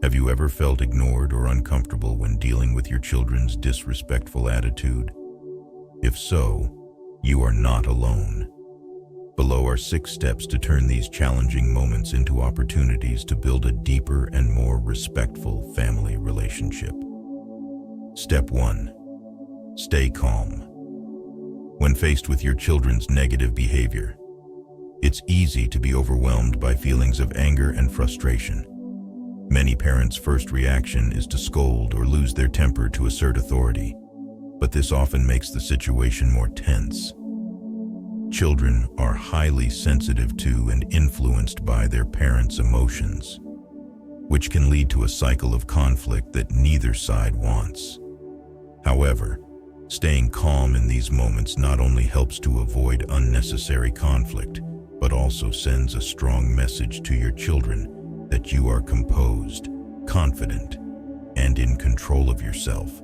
Have you ever felt ignored or uncomfortable when dealing with your children's disrespectful attitude? If so, you are not alone. Below are 6 steps to turn these challenging moments into opportunities to build a deeper and more respectful family relationship. Step 1. Stay calm. When faced with your children's negative behavior, it's easy to be overwhelmed by feelings of anger and frustration. Many parents' first reaction is to scold or lose their temper to assert authority, but this often makes the situation more tense. Children are highly sensitive to and influenced by their parents' emotions, which can lead to a cycle of conflict that neither side wants. However, staying calm in these moments not only helps to avoid unnecessary conflict, but also sends a strong message to your children that you are composed, confident, and in control of yourself.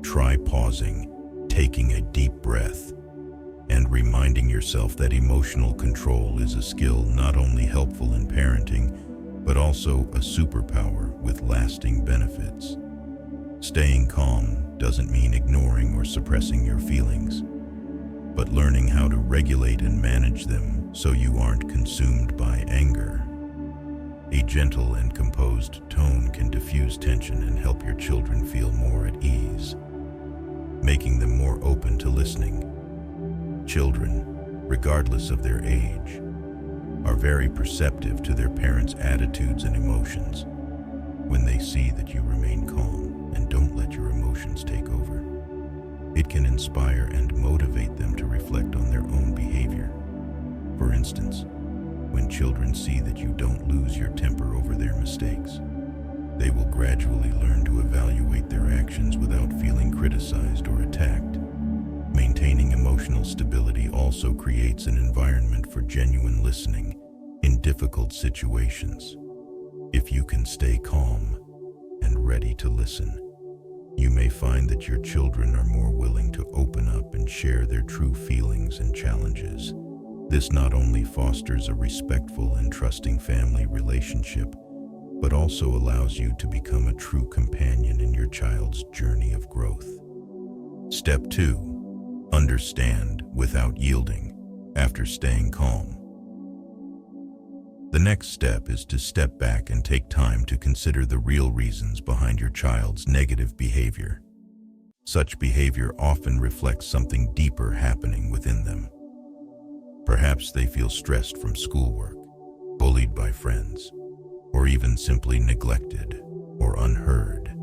Try pausing, taking a deep breath, and reminding yourself that emotional control is a skill not only helpful in parenting, but also a superpower with lasting benefits. Staying calm doesn't mean ignoring or suppressing your feelings, but learning how to regulate and manage them so you aren't consumed by anger. A gentle and composed tone can diffuse tension and help your children feel more at ease, making them more open to listening. Children, regardless of their age, are very perceptive to their parents' attitudes and emotions. When they see that you remain calm and don't let your emotions take over, it can inspire and motivate them to reflect on their own behavior. For instance, when children see that you don't lose your temper over their mistakes, they will gradually learn to evaluate their actions without feeling criticized or attacked. Maintaining emotional stability also creates an environment for genuine listening in difficult situations. If you can stay calm and ready to listen, you may find that your children are more willing to open up and share their true feelings and challenges. This not only fosters a respectful and trusting family relationship, but also allows you to become a true companion in your child's journey of growth. Step 2. Understand without yielding. After staying calm, the next step is to step back and take time to consider the real reasons behind your child's negative behavior. Such behavior often reflects something deeper happening within them. Perhaps they feel stressed from schoolwork, bullied by friends, or even simply neglected or unheard.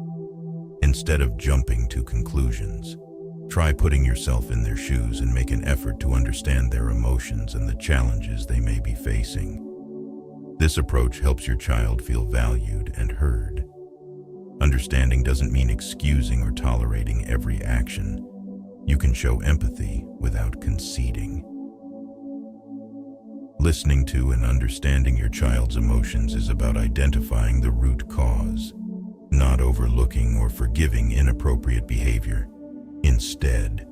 Instead of jumping to conclusions, try putting yourself in their shoes and make an effort to understand their emotions and the challenges they may be facing. This approach helps your child feel valued and heard. Understanding doesn't mean excusing or tolerating every action. You can show empathy without conceding. Listening to and understanding your child's emotions is about identifying the root cause, not overlooking or forgiving inappropriate behavior. Instead,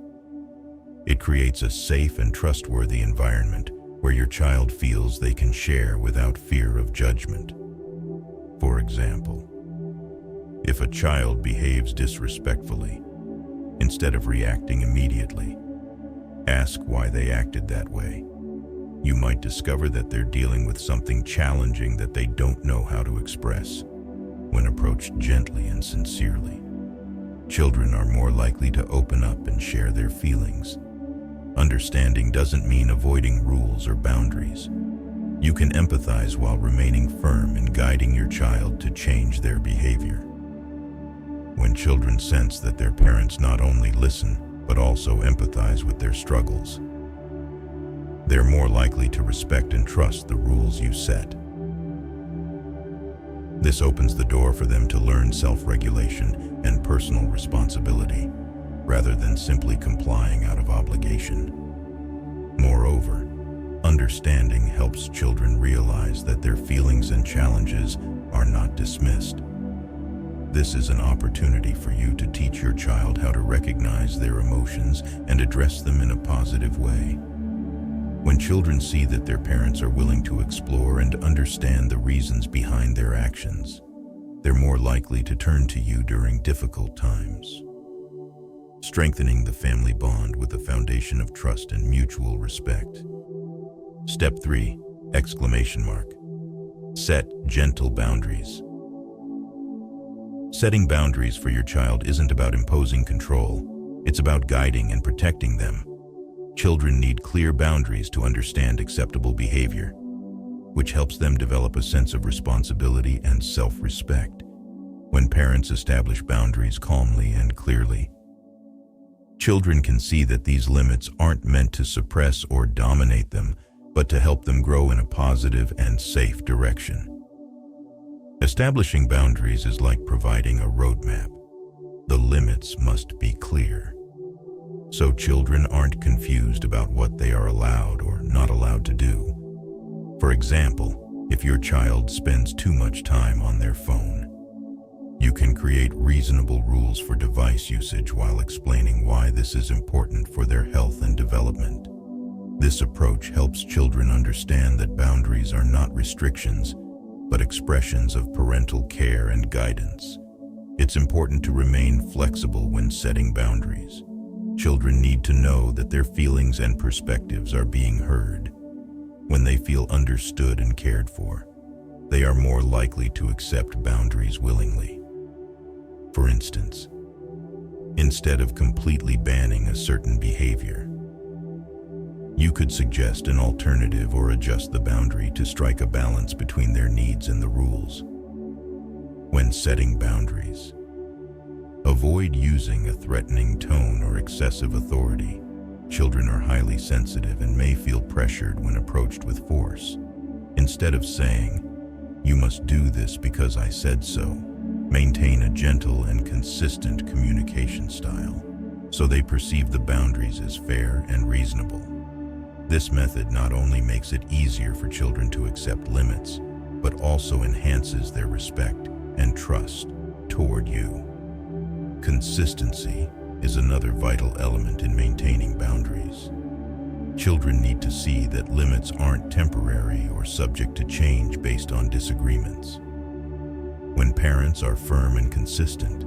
it creates a safe and trustworthy environment where your child feels they can share without fear of judgment. For example, if a child behaves disrespectfully, instead of reacting immediately, ask why they acted that way. You might discover that they're dealing with something challenging that they don't know how to express. When approached gently and sincerely, children are more likely to open up and share their feelings. Understanding doesn't mean avoiding rules or boundaries. You can empathize while remaining firm in guiding your child to change their behavior. When children sense that their parents not only listen, but also empathize with their struggles, they're more likely to respect and trust the rules you set. This opens the door for them to learn self-regulation and personal responsibility, rather than simply complying out of obligation. Moreover, understanding helps children realize that their feelings and challenges are not dismissed. This is an opportunity for you to teach your child how to recognize their emotions and address them in a positive way. When children see that their parents are willing to explore and understand the reasons behind their actions, they're more likely to turn to you during difficult times. Strengthening the family bond with a foundation of trust and mutual respect. Step 3. Exclamation mark. Set gentle boundaries. Setting boundaries for your child isn't about imposing control. It's about guiding and protecting them. Children need clear boundaries to understand acceptable behavior, which helps them develop a sense of responsibility and self-respect. When parents establish boundaries calmly and clearly, children can see that these limits aren't meant to suppress or dominate them, but to help them grow in a positive and safe direction. Establishing boundaries is like providing a roadmap. The limits must be clear, so children aren't confused about what they are allowed or not allowed to do. For example, if your child spends too much time on their phone, you can create reasonable rules for device usage while explaining why this is important for their health and development. This approach helps children understand that boundaries are not restrictions, but expressions of parental care and guidance. It's important to remain flexible when setting boundaries. Children need to know that their feelings and perspectives are being heard. When they feel understood and cared for, they are more likely to accept boundaries willingly. For instance, instead of completely banning a certain behavior, you could suggest an alternative or adjust the boundary to strike a balance between their needs and the rules. When setting boundaries, avoid using a threatening tone or excessive authority. Children are highly sensitive and may feel pressured when approached with force. Instead of saying, "You must do this because I said so," maintain a gentle and consistent communication style, so they perceive the boundaries as fair and reasonable. This method not only makes it easier for children to accept limits, but also enhances their respect and trust toward you. Consistency is another vital element in maintaining boundaries. Children need to see that limits aren't temporary or subject to change based on disagreements. When parents are firm and consistent,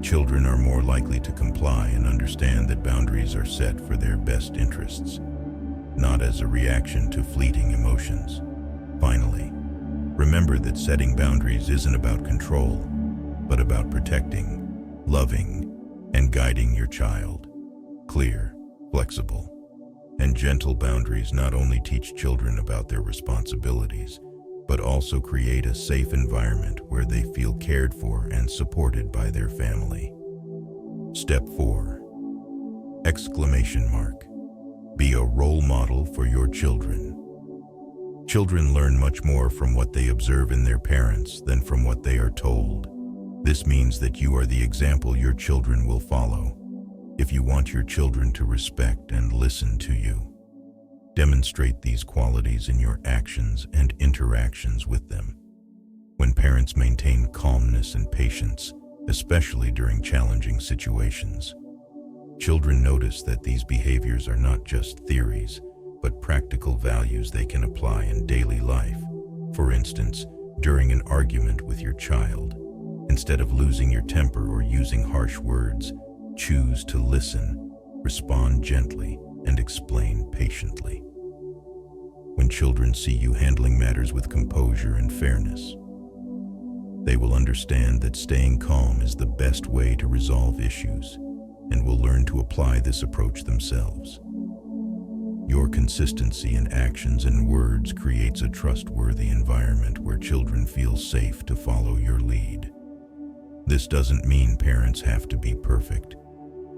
children are more likely to comply and understand that boundaries are set for their best interests, not as a reaction to fleeting emotions. Finally, remember that setting boundaries isn't about control, but about protecting, loving, and guiding your child. Clear, flexible, and gentle boundaries not only teach children about their responsibilities, but also create a safe environment where they feel cared for and supported by their family. Step 4. Exclamation mark. Be a role model for your children. Children learn much more from what they observe in their parents than from what they are told. This means that you are the example your children will follow. If you want your children to respect and listen to you, demonstrate these qualities in your actions and interactions with them. When parents maintain calmness and patience, especially during challenging situations, children notice that these behaviors are not just theories, but practical values they can apply in daily life. For instance, during an argument with your child, instead of losing your temper or using harsh words, choose to listen, respond gently, and explain patiently. When children see you handling matters with composure and fairness, they will understand that staying calm is the best way to resolve issues and will learn to apply this approach themselves. Your consistency in actions and words creates a trustworthy environment where children feel safe to follow your lead. This doesn't mean parents have to be perfect,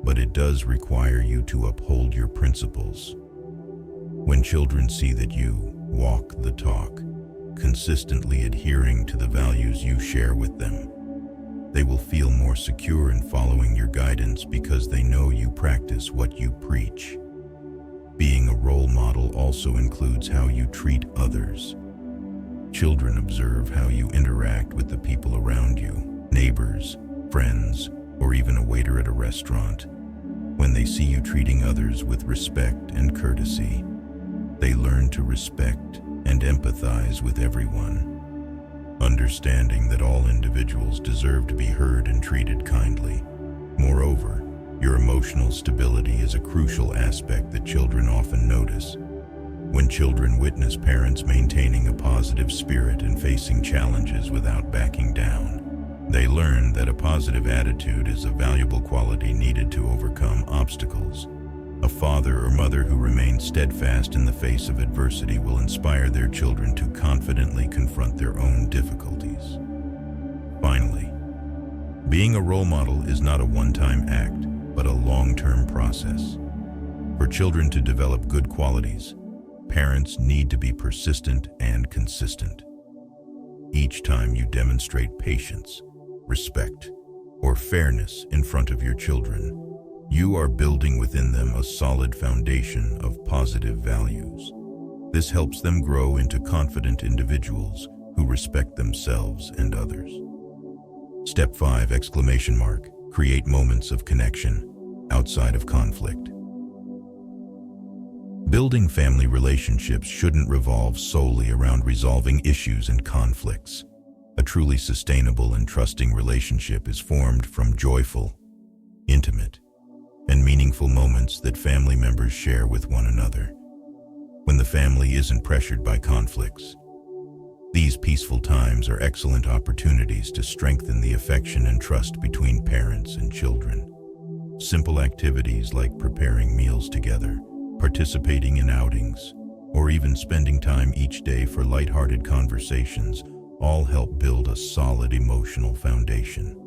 but it does require you to uphold your principles. When children see that you walk the talk, consistently adhering to the values you share with them, they will feel more secure in following your guidance because they know you practice what you preach. Being a role model also includes how you treat others. Children observe how you interact with the people around you, neighbors, friends, or even a waiter at a restaurant. When they see you treating others with respect and courtesy, they learn to respect and empathize with everyone. understanding that all individuals deserve to be heard and treated kindly. Moreover, your emotional stability is a crucial aspect that children often notice. When children witness parents maintaining a positive spirit and facing challenges without backing down, they learn that a positive attitude is a valuable quality needed to overcome obstacles. A father or mother who remains steadfast in the face of adversity will inspire their children to confidently confront their own difficulties. Finally, being a role model is not a one-time act, but a long-term process. For children to develop good qualities, parents need to be persistent and consistent. Each time you demonstrate patience, respect, or fairness in front of your children, you are building within them a solid foundation of positive values. This helps them grow into confident individuals who respect themselves and others. Step 5! Create moments of connection outside of conflict. Building family relationships shouldn't revolve solely around resolving issues and conflicts. A truly sustainable and trusting relationship is formed from joyful, intimate, and meaningful moments that family members share with one another. When the family isn't pressured by conflicts, these peaceful times are excellent opportunities to strengthen the affection and trust between parents and children. Simple activities like preparing meals together, participating in outings, or even spending time each day for lighthearted conversations all help build a solid emotional foundation.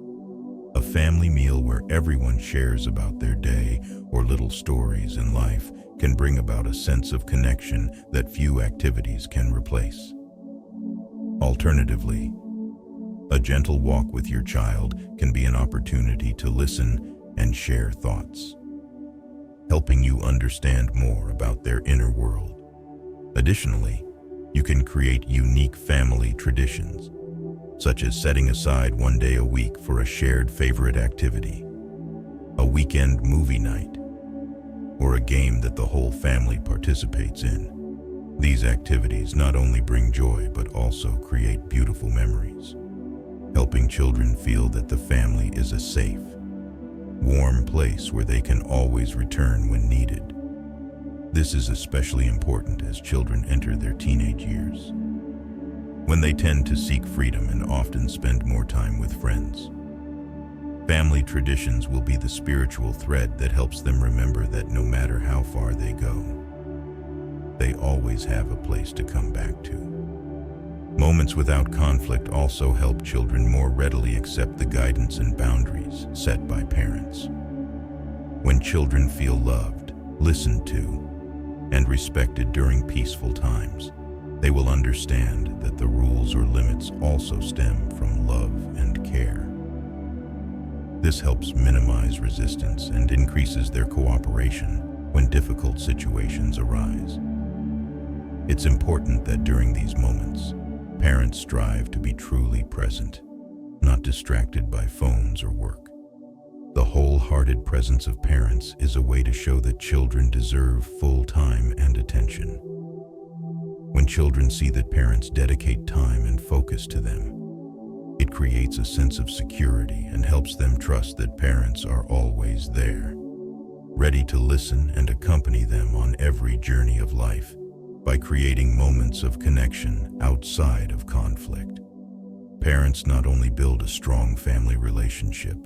A family meal where everyone shares about their day or little stories in life can bring about a sense of connection that few activities can replace. Alternatively, a gentle walk with your child can be an opportunity to listen and share thoughts, helping you understand more about their inner world. Additionally, you can create unique family traditions, such as setting aside one day a week for a shared favorite activity, a weekend movie night, or a game that the whole family participates in. These activities not only bring joy but also create beautiful memories, helping children feel that the family is a safe, warm place where they can always return when needed. This is especially important as children enter their teenage years, when they tend to seek freedom and often spend more time with friends. Family traditions will be the spiritual thread that helps them remember that no matter how far they go, they always have a place to come back to. Moments without conflict also help children more readily accept the guidance and boundaries set by parents. When children feel loved, listened to, and respected during peaceful times, they will understand that the rules or limits also stem from love and care. This helps minimize resistance and increases their cooperation when difficult situations arise. It's important that during these moments, parents strive to be truly present, not distracted by phones or work. The wholehearted presence of parents is a way to show that children deserve full time and attention. When children see that parents dedicate time and focus to them, it creates a sense of security and helps them trust that parents are always there, ready to listen and accompany them on every journey of life. By creating moments of connection outside of conflict, parents not only build a strong family relationship,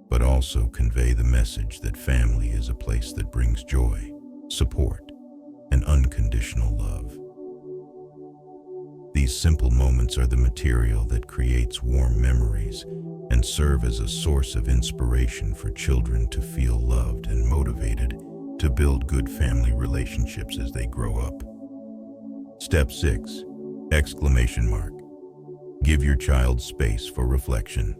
but also convey the message that family is a place that brings joy, support, and unconditional love. These simple moments are the material that creates warm memories and serve as a source of inspiration for children to feel loved and motivated to build good family relationships as they grow up. Step 6! Give your child space for reflection.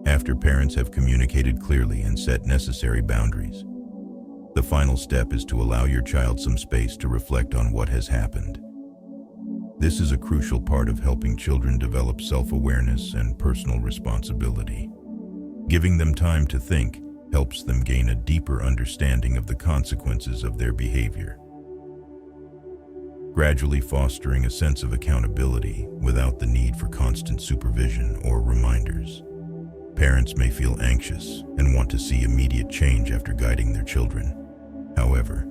After parents have communicated clearly and set necessary boundaries, the final step is to allow your child some space to reflect on what has happened. This is a crucial part of helping children develop self-awareness and personal responsibility. Giving them time to think helps them gain a deeper understanding of the consequences of their behavior. gradually fostering a sense of accountability without the need for constant supervision or reminders. Parents may feel anxious and want to see immediate change after guiding their children. However,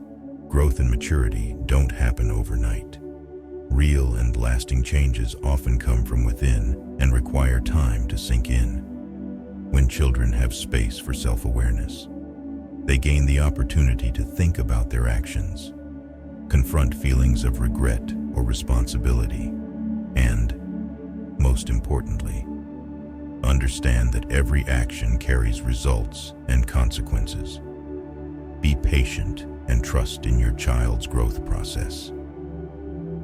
growth and maturity don't happen overnight. Real and lasting changes often come from within and require time to sink in. When children have space for self-awareness, they gain the opportunity to think about their actions, confront feelings of regret or responsibility, and, most importantly, understand that every action carries results and consequences. Be patient and trust in your child's growth process.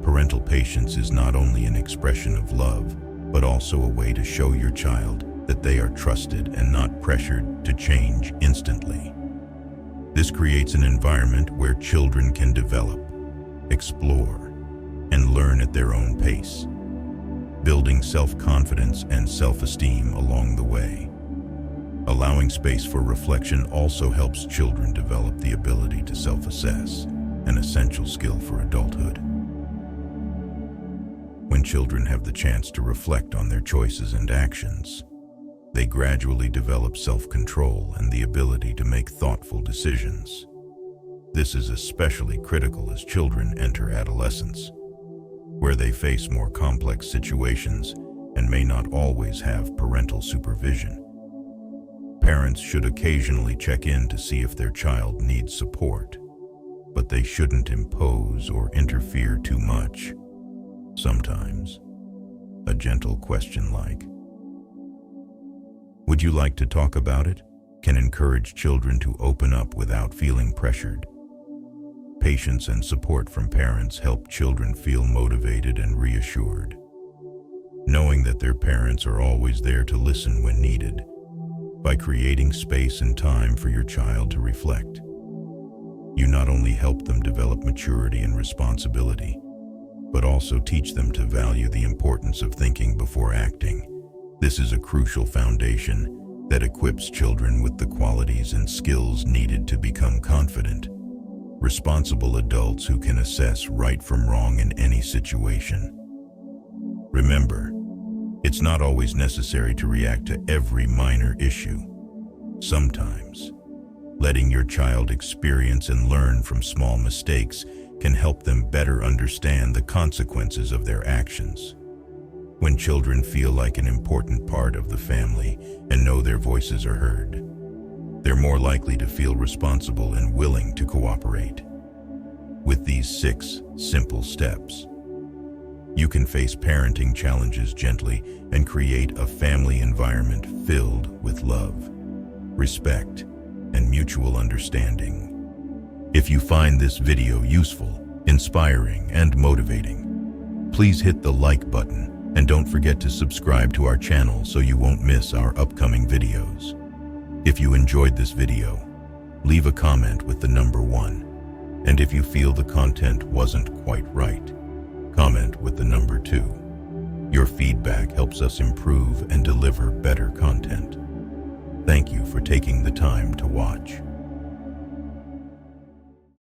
Parental patience is not only an expression of love, but also a way to show your child that they are trusted and not pressured to change instantly. This creates an environment where children can develop, explore, and learn at their own pace, building self-confidence and self-esteem along the way. Allowing space for reflection also helps children develop the ability to self-assess, an essential skill for adulthood. When children have the chance to reflect on their choices and actions, they gradually develop self-control and the ability to make thoughtful decisions. This is especially critical as children enter adolescence, where they face more complex situations and may not always have parental supervision. Parents should occasionally check in to see if their child needs support, but they shouldn't impose or interfere too much. Sometimes, a gentle question like, "Would you like to talk about it?" can encourage children to open up without feeling pressured. Patience and support from parents help children feel motivated and reassured, knowing that their parents are always there to listen when needed. By creating space and time for your child to reflect, you not only help them develop maturity and responsibility, but also teach them to value the importance of thinking before acting. This is a crucial foundation that equips children with the qualities and skills needed to become confident, responsible adults who can assess right from wrong in any situation. Remember, it's not always necessary to react to every minor issue. Sometimes, letting your child experience and learn from small mistakes can help them better understand the consequences of their actions. When children feel like an important part of the family and know their voices are heard, they're more likely to feel responsible and willing to cooperate. With these 6 simple steps, you can face parenting challenges gently and create a family environment filled with love, respect, and mutual understanding. If you find this video useful, inspiring, and motivating, please hit the like button and don't forget to subscribe to our channel so you won't miss our upcoming videos. If you enjoyed this video, leave a comment with the number 1. And if you feel the content wasn't quite right, comment with the number 2. Your feedback helps us improve and deliver better content. Thank you for taking the time to watch.